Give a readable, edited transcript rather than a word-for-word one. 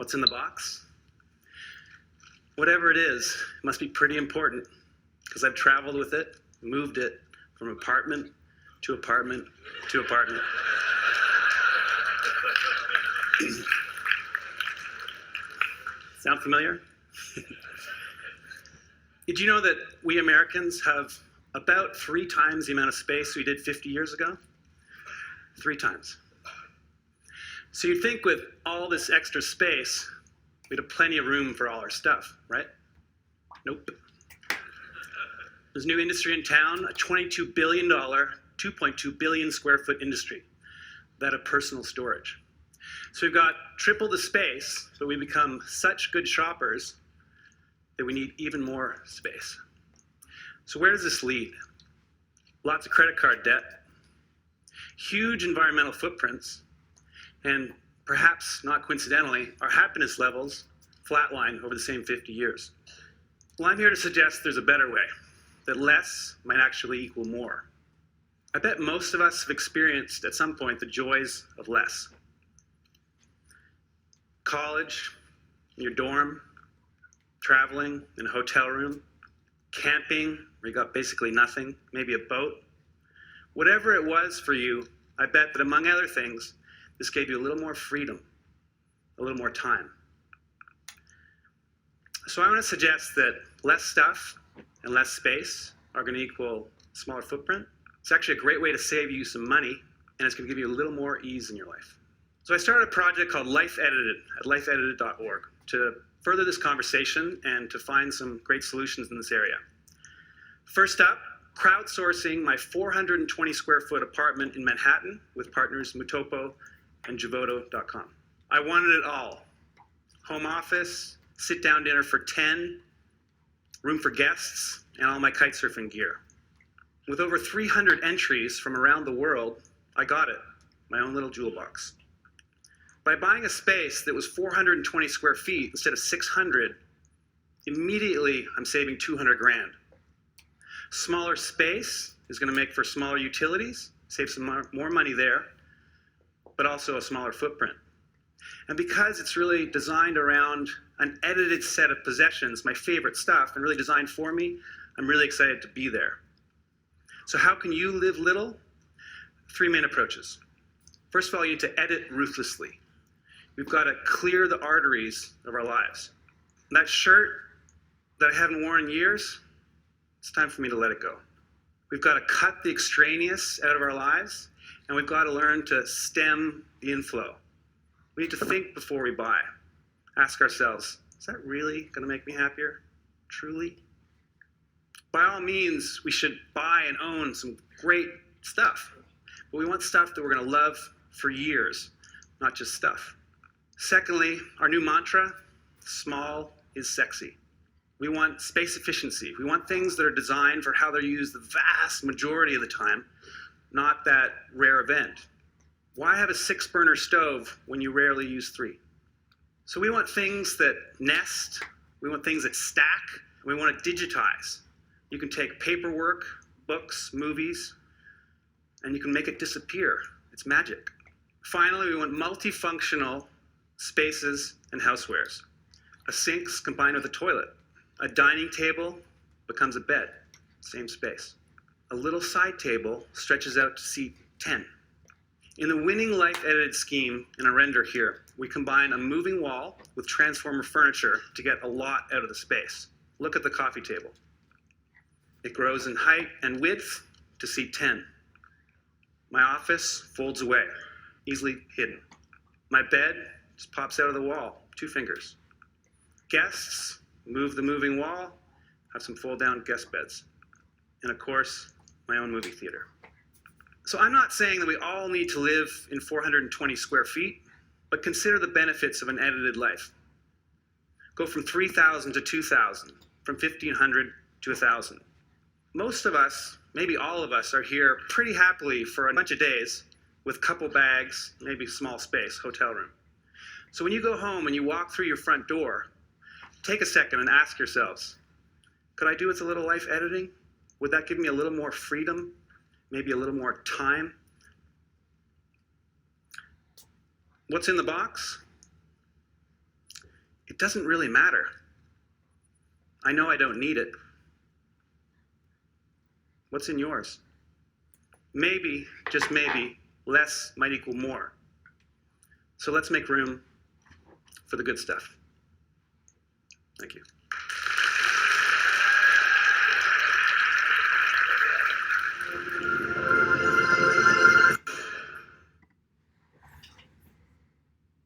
What's in the box? Whatever it is, it must be pretty important because I've traveled with it, moved it from apartment to apartment to apartment. Sound familiar? Did you know that we Americans have about 3 times the amount of space we did 50 years ago? 3 times. So you'd think with all this extra space, we'd have plenty of room for all our stuff, right? Nope. There's a new industry in town, a $22 billion, 2.2 billion square foot industry, that of personal storage. So we've got triple the space, but we become such good shoppers that we need even more space. So where does this lead? Lots of credit card debt, huge environmental footprints, and perhaps not coincidentally, our happiness levels flatline over the same 50 years. Well, I'm here to suggest there's a better way, that less might actually equal more. I bet most of us have experienced at some point the joys of less. College, in your dorm, traveling in a hotel room, camping where you got basically nothing, maybe a boat. Whatever it was for you, I bet that among other things, this gave you a little more freedom, a little more time. So I want to suggest that less stuff and less space are going to equal smaller footprint. It's actually a great way to save you some money, and it's going to give you a little more ease in your life. So I started a project called Life Edited at lifeedited.org to further this conversation and to find some great solutions in this area. First up, crowdsourcing my 420 square foot apartment in Manhattan with partners Mutopo and Javoto.com. I wanted it all. Home office, sit-down dinner for 10, room for guests, and all my kite surfing gear. With over 300 entries from around the world, I got it, my own little jewel box. By buying a space that was 420 square feet instead of 600, immediately I'm saving 200 grand. Smaller space is going to make for smaller utilities, save some more money there, but also a smaller footprint. And because it's really designed around an edited set of possessions, my favorite stuff, and really designed for me, I'm really excited to be there. So how can you live little? 3 main approaches. First of all, you need to edit ruthlessly. We've got to clear the arteries of our lives. And that shirt that I haven't worn in years, it's time for me to let it go. We've got to cut the extraneous out of our lives, and we've got to learn to stem the inflow. We need to think before we buy. Ask ourselves, is that really going to make me happier? Truly? By all means, we should buy and own some great stuff. But we want stuff that we're going to love for years, not just stuff. Secondly, our new mantra, small is sexy. We want space efficiency. We want things that are designed for how they're used the vast majority of the time, not that rare event. Why have a 6-burner stove when you rarely use 3? So we want things that nest, we want things that stack, we want to digitize. You can take paperwork, books, movies, and you can make it disappear. It's magic. Finally, we want multifunctional spaces and housewares. A sink's combined with a toilet. A dining table becomes a bed, same space. A little side table stretches out to seat 10. In the winning Life Edited scheme in a render here, we combine a moving wall with transformer furniture to get a lot out of the space. Look at the coffee table. It grows in height and width to seat 10. My office folds away, easily hidden. My bed just pops out of the wall, 2 fingers. Guests move the moving wall, have some fold-down guest beds. And of course, my own movie theater. So I'm not saying that we all need to live in 420 square feet, but consider the benefits of an edited life. Go from 3,000 to 2,000, from 1,500 to 1,000. Most of us, maybe all of us, are here pretty happily for a bunch of days with couple bags, maybe small space, hotel room. So when you go home and you walk through your front door, take a second and ask yourselves, could I do with a little life editing? Would that give me a little more freedom? Maybe a little more time? What's in the box? it doesn't really matter. I know I don't need it. What's in yours? Maybe, just maybe, less might equal more. So let's make room for the good stuff. Thank you.